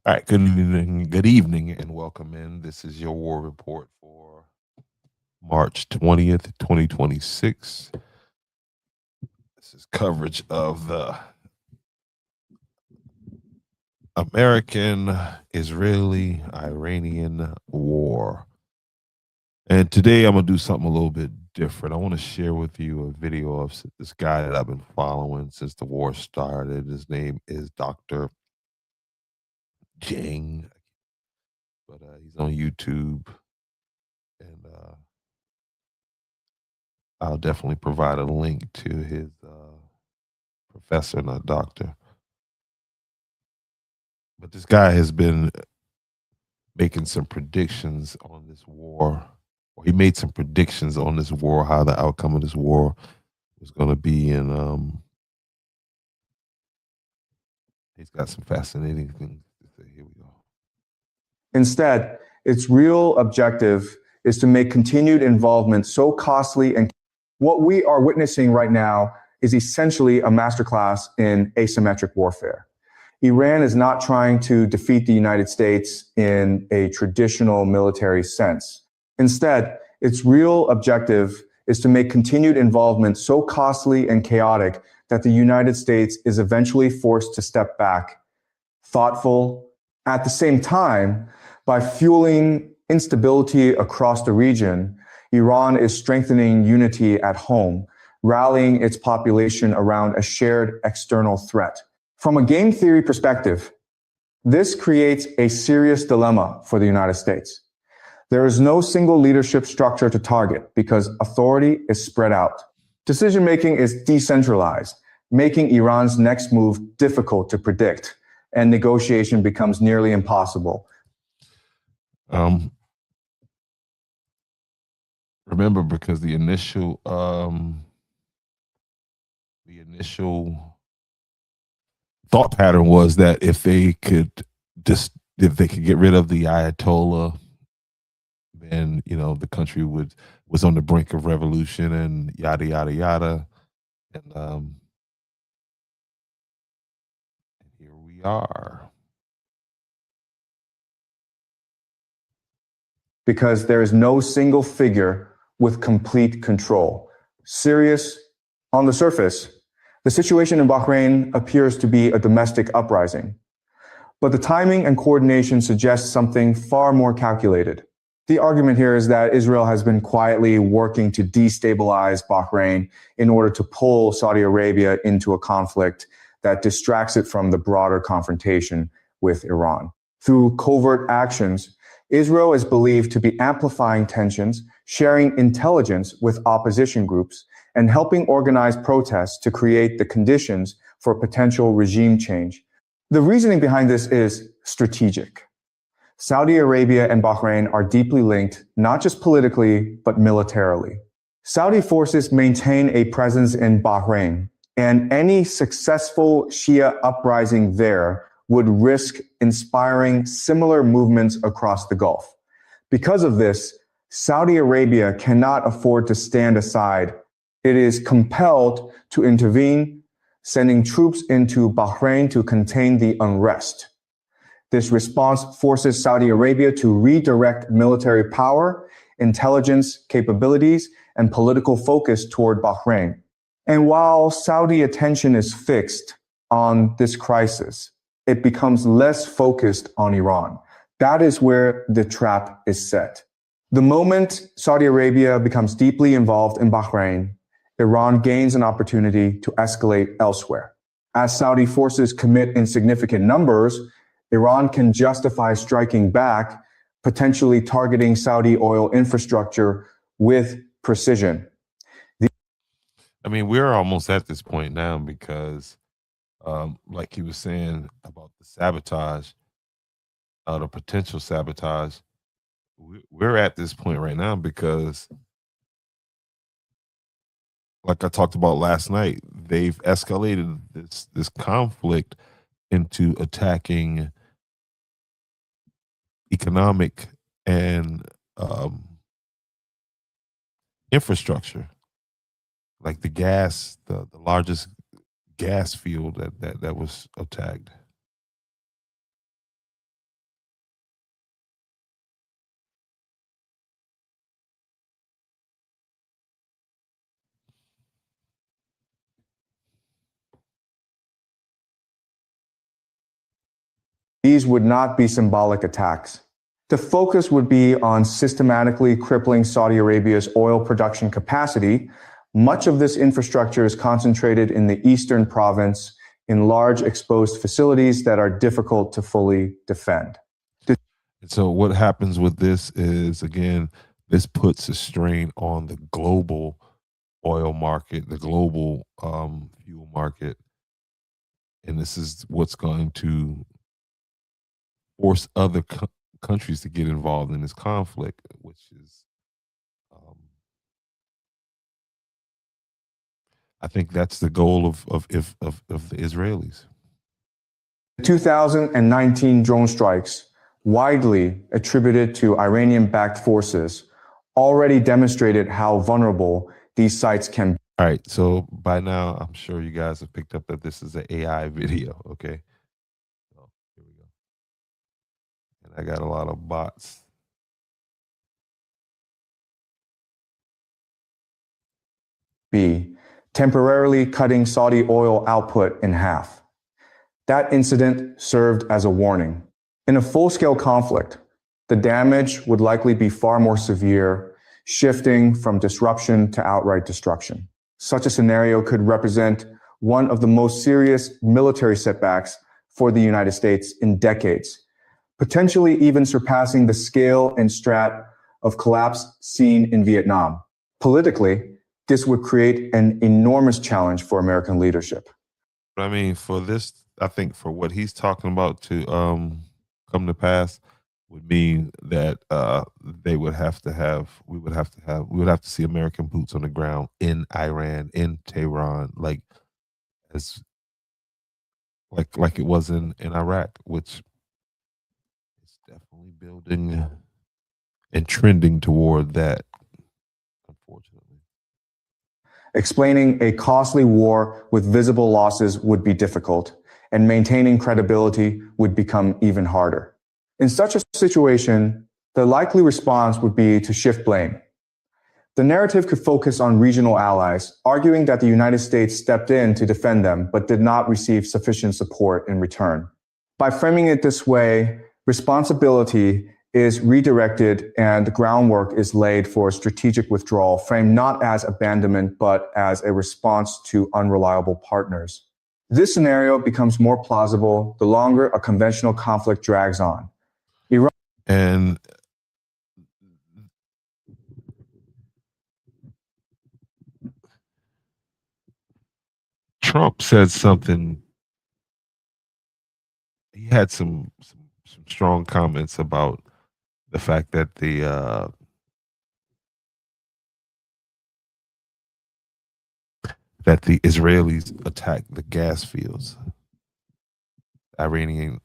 All right, good evening, and welcome in. This is your war report for March 20th, 2026. This is coverage of the American Israeli Iranian war. And today I'm going to do something a little bit different. I want to share with you a video of this guy that I've been following since the war started. His name is Dr. Jang, but he's on YouTube, and I'll definitely provide a link to his professor, not doctor. But this guy has been making some predictions on this war, or he made some predictions on this war, how the outcome of this war was going to be. And he's got some fascinating things to say. Here we go. Instead, its real objective is to make continued involvement so costly, and what we are witnessing right now is essentially a masterclass in asymmetric warfare. Iran is not trying to defeat the United States in a traditional military sense. Instead, its real objective is to make continued involvement so costly and chaotic that the United States is eventually forced to step back, thoughtful. At the same time, by fueling instability across the region, Iran is strengthening unity at home, rallying its population around a shared external threat. From a game theory perspective, this creates a serious dilemma for the United States. There is no single leadership structure to target because authority is spread out. Decision-making is decentralized, making Iran's next move difficult to predict, and negotiation becomes nearly impossible. Remember, because the initial thought pattern was that if they could get rid of the Ayatollah, then the country was on the brink of revolution and yada yada yada. And here we are. Because there is no single figure with complete control. Serious on the surface, the situation in Bahrain appears to be a domestic uprising. But the timing and coordination suggests something far more calculated. The argument here is that Israel has been quietly working to destabilize Bahrain in order to pull Saudi Arabia into a conflict that distracts it from the broader confrontation with Iran. Through covert actions, Israel is believed to be amplifying tensions, sharing intelligence with opposition groups, and helping organize protests to create the conditions for potential regime change. The reasoning behind this is strategic. Saudi Arabia and Bahrain are deeply linked, not just politically, but militarily. Saudi forces maintain a presence in Bahrain, and any successful Shia uprising there would risk inspiring similar movements across the Gulf. Because of this, Saudi Arabia cannot afford to stand aside. It is compelled to intervene, sending troops into Bahrain to contain the unrest. This response forces Saudi Arabia to redirect military power, intelligence capabilities, and political focus toward Bahrain. And while Saudi attention is fixed on this crisis, it becomes less focused on Iran. That is where the trap is set. The moment Saudi Arabia becomes deeply involved in Bahrain, Iran gains an opportunity to escalate elsewhere. As Saudi forces commit in significant numbers, Iran can justify striking back, potentially targeting Saudi oil infrastructure with precision. I mean, we're almost at this point now because, like he was saying about the sabotage, the potential sabotage, we're at this point right now because, like I talked about last night, they've escalated this conflict into attacking economic and infrastructure, like the largest gas field that was attacked. These would not be symbolic attacks. The focus would be on systematically crippling Saudi Arabia's oil production capacity. Much of this infrastructure is concentrated in the eastern province in large exposed facilities that are difficult to fully defend. And so what happens with this is, again, this puts a strain on the global oil market, the global fuel market. And this is what's going to force other countries to get involved in this conflict, which is, I think that's the goal of the Israelis. 2019 drone strikes, widely attributed to Iranian-backed forces, already demonstrated how vulnerable these sites can be. All right, so by now, I'm sure you guys have picked up that this is an AI video, okay? So here we go. And I got a lot of bots. B, temporarily cutting Saudi oil output in half. That incident served as a warning. In a full-scale conflict, the damage would likely be far more severe, shifting from disruption to outright destruction. Such a scenario could represent one of the most serious military setbacks for the United States in decades, potentially even surpassing the scale and strat of collapse seen in Vietnam. Politically, this would create an enormous challenge for American leadership. But I mean, for this, I think for what he's talking about to come to pass would mean that we would have to see American boots on the ground in Iran, in Tehran, like it was in Iraq, which is definitely building and trending toward that, unfortunately. Explaining a costly war with visible losses would be difficult, and maintaining credibility would become even harder. In such a situation, the likely response would be to shift blame. The narrative could focus on regional allies, arguing that the United States stepped in to defend them but did not receive sufficient support in return. By framing it this way, responsibility is redirected and the groundwork is laid for a strategic withdrawal framed not as abandonment but as a response to unreliable partners. This scenario becomes more plausible the longer a conventional conflict drags on. And Trump said something. He had some strong comments about the fact that the Israelis attacked the gas fields, Iranian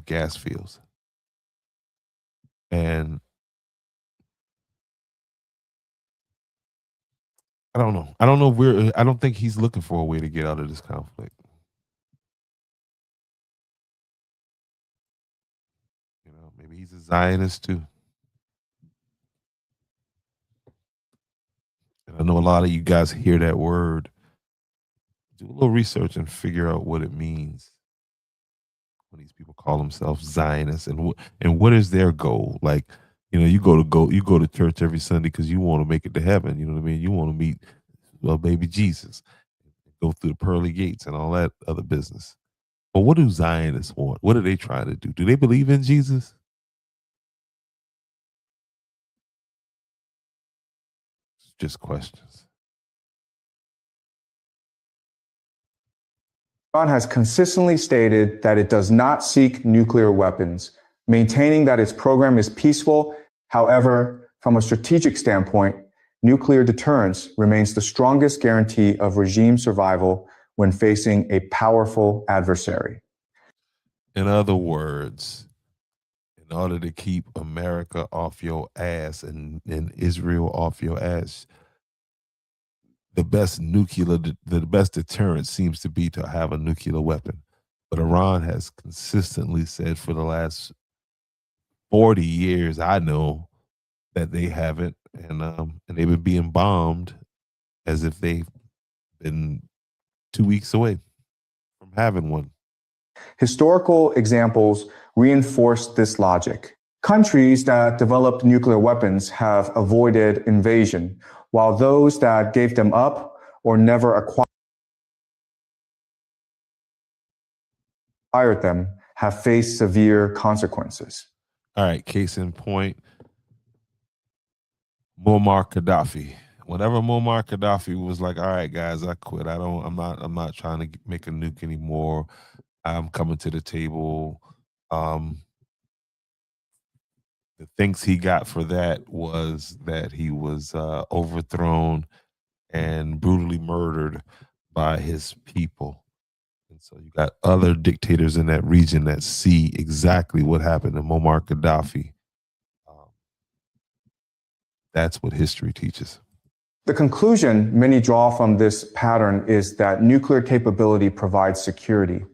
gas fields, and I don't know. I don't think he's looking for a way to get out of this conflict. You know, maybe he's a Zionist too. And I know a lot of you guys hear that word. Do a little research and figure out what it means when these people call themselves Zionists, and what is their goal? Like, you know, you go to church every Sunday because you want to make it to heaven. You know what I mean? You want to meet baby Jesus, go through the pearly gates and all that other business. But what do Zionists want? What are they trying to do? Do they believe in Jesus? Just questions. Iran has consistently stated that it does not seek nuclear weapons, maintaining that its program is peaceful. However, from a strategic standpoint, nuclear deterrence remains the strongest guarantee of regime survival when facing a powerful adversary. In other words, in order to keep America off your ass and Israel off your ass, the best deterrent seems to be to have a nuclear weapon. But Iran has consistently said for the last 40 years, I know, that they haven't, and they've been being bombed as if they've been 2 weeks away from having one. Historical examples reinforce this logic. Countries that developed nuclear weapons have avoided invasion, while those that gave them up or never acquired them have faced severe consequences. All right, case in point, Muammar Gaddafi. Whenever Muammar Gaddafi was like, "All right, guys, I quit. I'm not trying to make a nuke anymore. I'm coming to the table." Um, the things he got for that was that he was overthrown and brutally murdered by his people. And so you got other dictators in that region that see exactly what happened to Muammar Gaddafi. That's what history teaches. The conclusion many draw from this pattern is that nuclear capability provides security.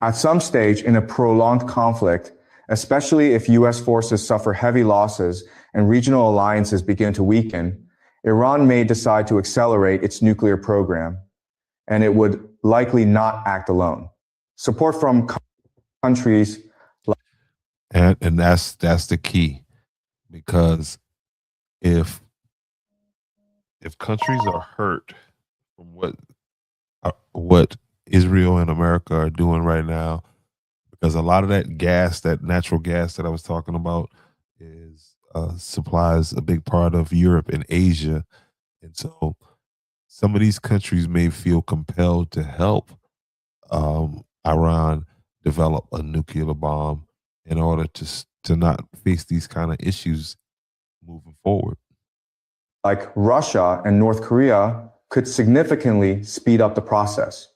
At some stage in a prolonged conflict, especially if US forces suffer heavy losses and regional alliances begin to weaken, Iran may decide to accelerate its nuclear program, and it would likely not act alone. Support from countries and that's the key, because if countries are hurt from what Israel and America are doing right now, because a lot of that gas, that natural gas that I was talking about, is supplies a big part of Europe and Asia, and so some of these countries may feel compelled to help Iran develop a nuclear bomb in order to not face these kind of issues moving forward. Like Russia and North Korea could significantly speed up the process.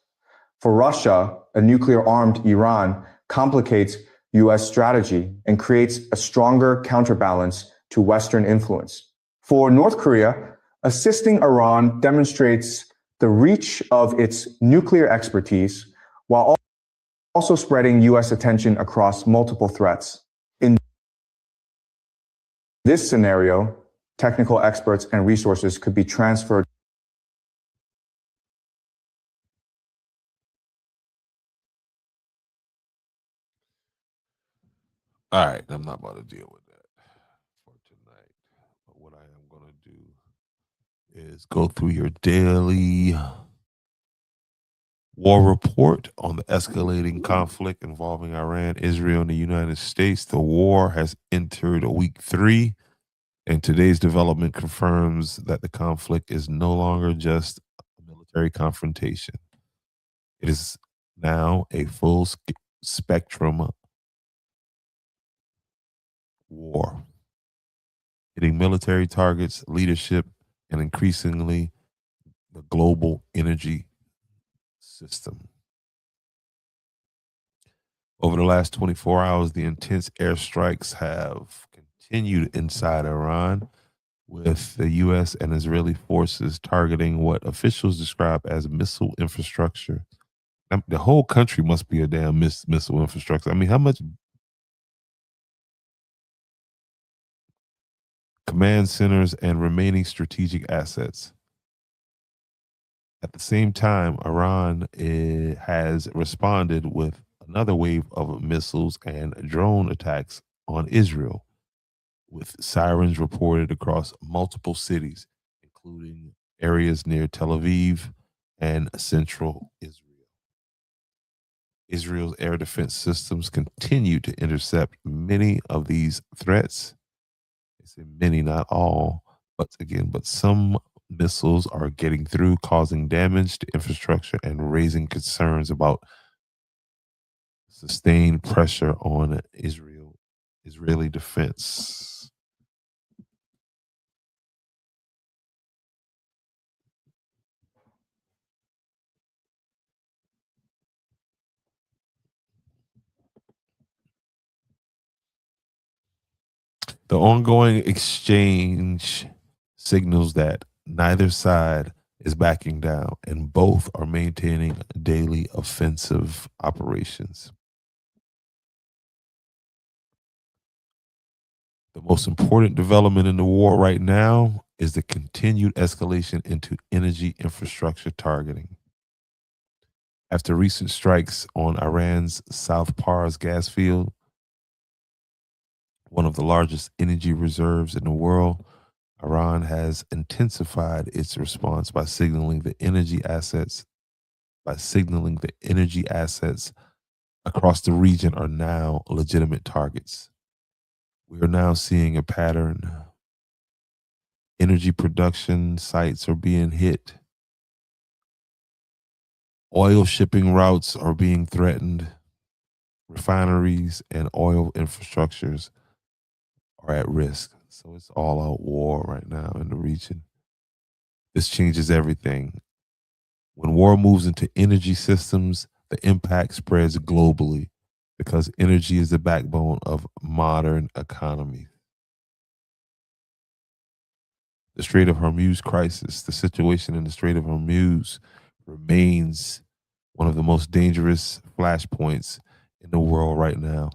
For Russia, a nuclear-armed Iran complicates US strategy and creates a stronger counterbalance to Western influence. For North Korea, assisting Iran demonstrates the reach of its nuclear expertise while also spreading US attention across multiple threats. In this scenario, technical experts and resources could be transferred. All right, I'm not about to deal with that for tonight. But what I am going to do is go through your daily war report on the escalating conflict involving Iran, Israel, and the United States. The war has entered week 3, and today's development confirms that the conflict is no longer just a military confrontation. It is now a full spectrum war, hitting military targets, leadership, and increasingly the global energy system. Over the last 24 hours, the intense airstrikes have continued inside Iran, with the U.S. and Israeli forces targeting what officials describe as missile infrastructure. The whole country must be a damn missile infrastructure. I mean, how much command centers and remaining strategic assets? At the same time, Iran has responded with another wave of missiles and drone attacks on Israel, with sirens reported across multiple cities, including areas near Tel Aviv and central Israel. Israel's air defense systems continue to intercept many of these threats. I say many, not all, but some missiles are getting through, causing damage to infrastructure and raising concerns about sustained pressure on Israeli defense. The ongoing exchange signals that neither side is backing down, and both are maintaining daily offensive operations. The most important development in the war right now is the continued escalation into energy infrastructure targeting. After recent strikes on Iran's South Pars gas field, one of the largest energy reserves in the world, Iran has intensified its response by signaling the energy assets across the region are now legitimate targets. We are now seeing a pattern. Energy production sites are being hit. Oil shipping routes are being threatened. Refineries and oil infrastructures are at risk. So it's all out war right now in the region. This changes everything. When war moves into energy systems, the impact spreads globally because energy is the backbone of modern economies. The Strait of Hormuz crisis, the situation in the Strait of Hormuz remains one of the most dangerous flashpoints in the world right now.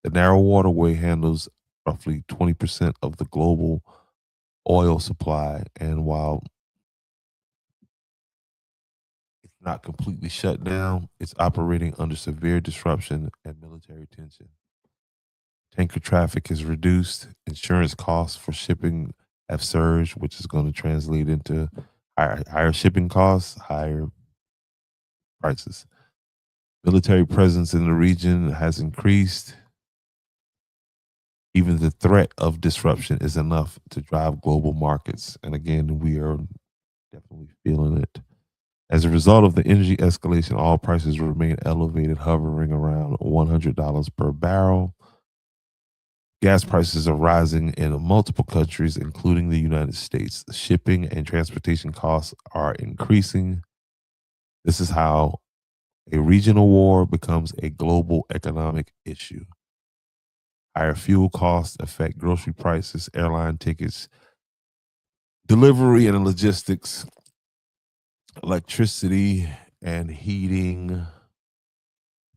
The narrow waterway handles roughly 20% of the global oil supply, and while it's not completely shut down, it's operating under severe disruption and military tension. Tanker traffic is reduced, insurance costs for shipping have surged, which is going to translate into higher shipping costs, higher prices. Military presence in the region has increased. Even the threat of disruption is enough to drive global markets. And again, we are definitely feeling it. As a result of the energy escalation, all prices remain elevated, hovering around $100 per barrel. Gas prices are rising in multiple countries, including the United States. Shipping and transportation costs are increasing. This is how a regional war becomes a global economic issue. Higher fuel costs affect grocery prices, airline tickets, delivery and logistics, electricity and heating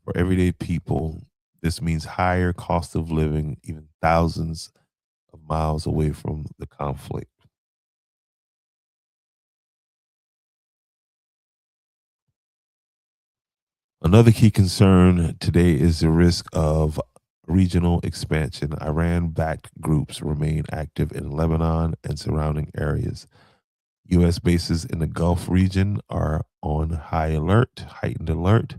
for everyday people. This means higher cost of living, even thousands of miles away from the conflict. Another key concern today is the risk of regional expansion. Iran backed groups remain active in Lebanon and surrounding areas. U.S. bases in the Gulf region are on heightened alert.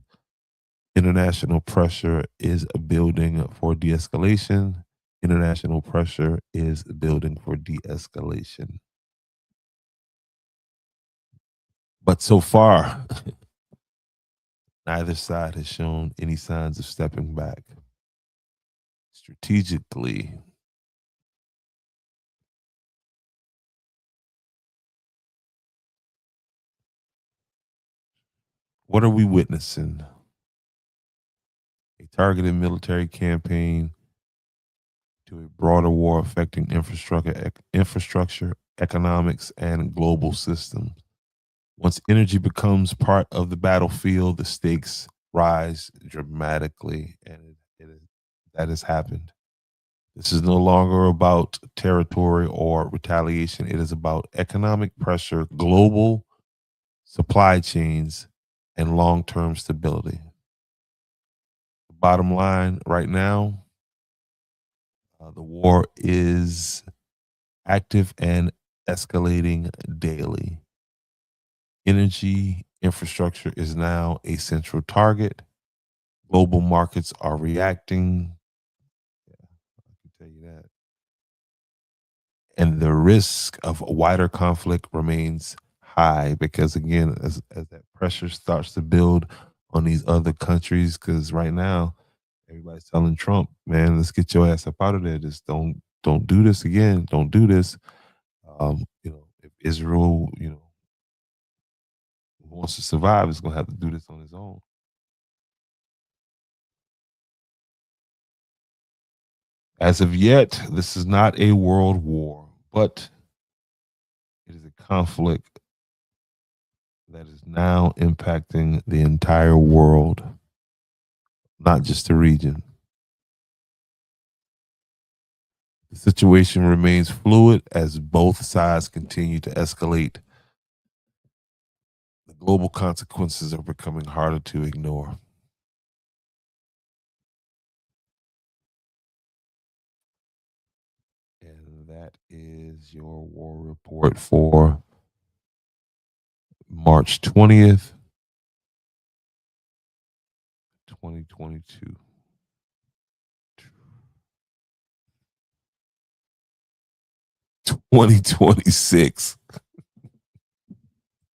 International pressure is building for de escalation. International pressure is building for de escalation. But so far, neither side has shown any signs of stepping back. Strategically, what are we witnessing? A targeted military campaign to a broader war affecting infrastructure, economics, and global systems. Once energy becomes part of the battlefield, the stakes rise dramatically, and that has happened. This is no longer about territory or retaliation. It is about economic pressure, global supply chains, and long term stability. The bottom line right now, the war is active and escalating daily. Energy infrastructure is now a central target. Global markets are reacting. Yeah, I can tell you that. And the risk of wider conflict remains high because, again, as that pressure starts to build on these other countries, because right now everybody's telling Trump, man, let's get your ass up out of there. Just don't do this again. Don't do this. If Israel, wants to survive, is going to have to do this on his own. As of yet, this is not a world war, but it is a conflict that is now impacting the entire world, not just the region. The situation remains fluid as both sides continue to escalate. The The global consequences are becoming harder to ignore. And that is your war report for March 20th, 2022. 2026.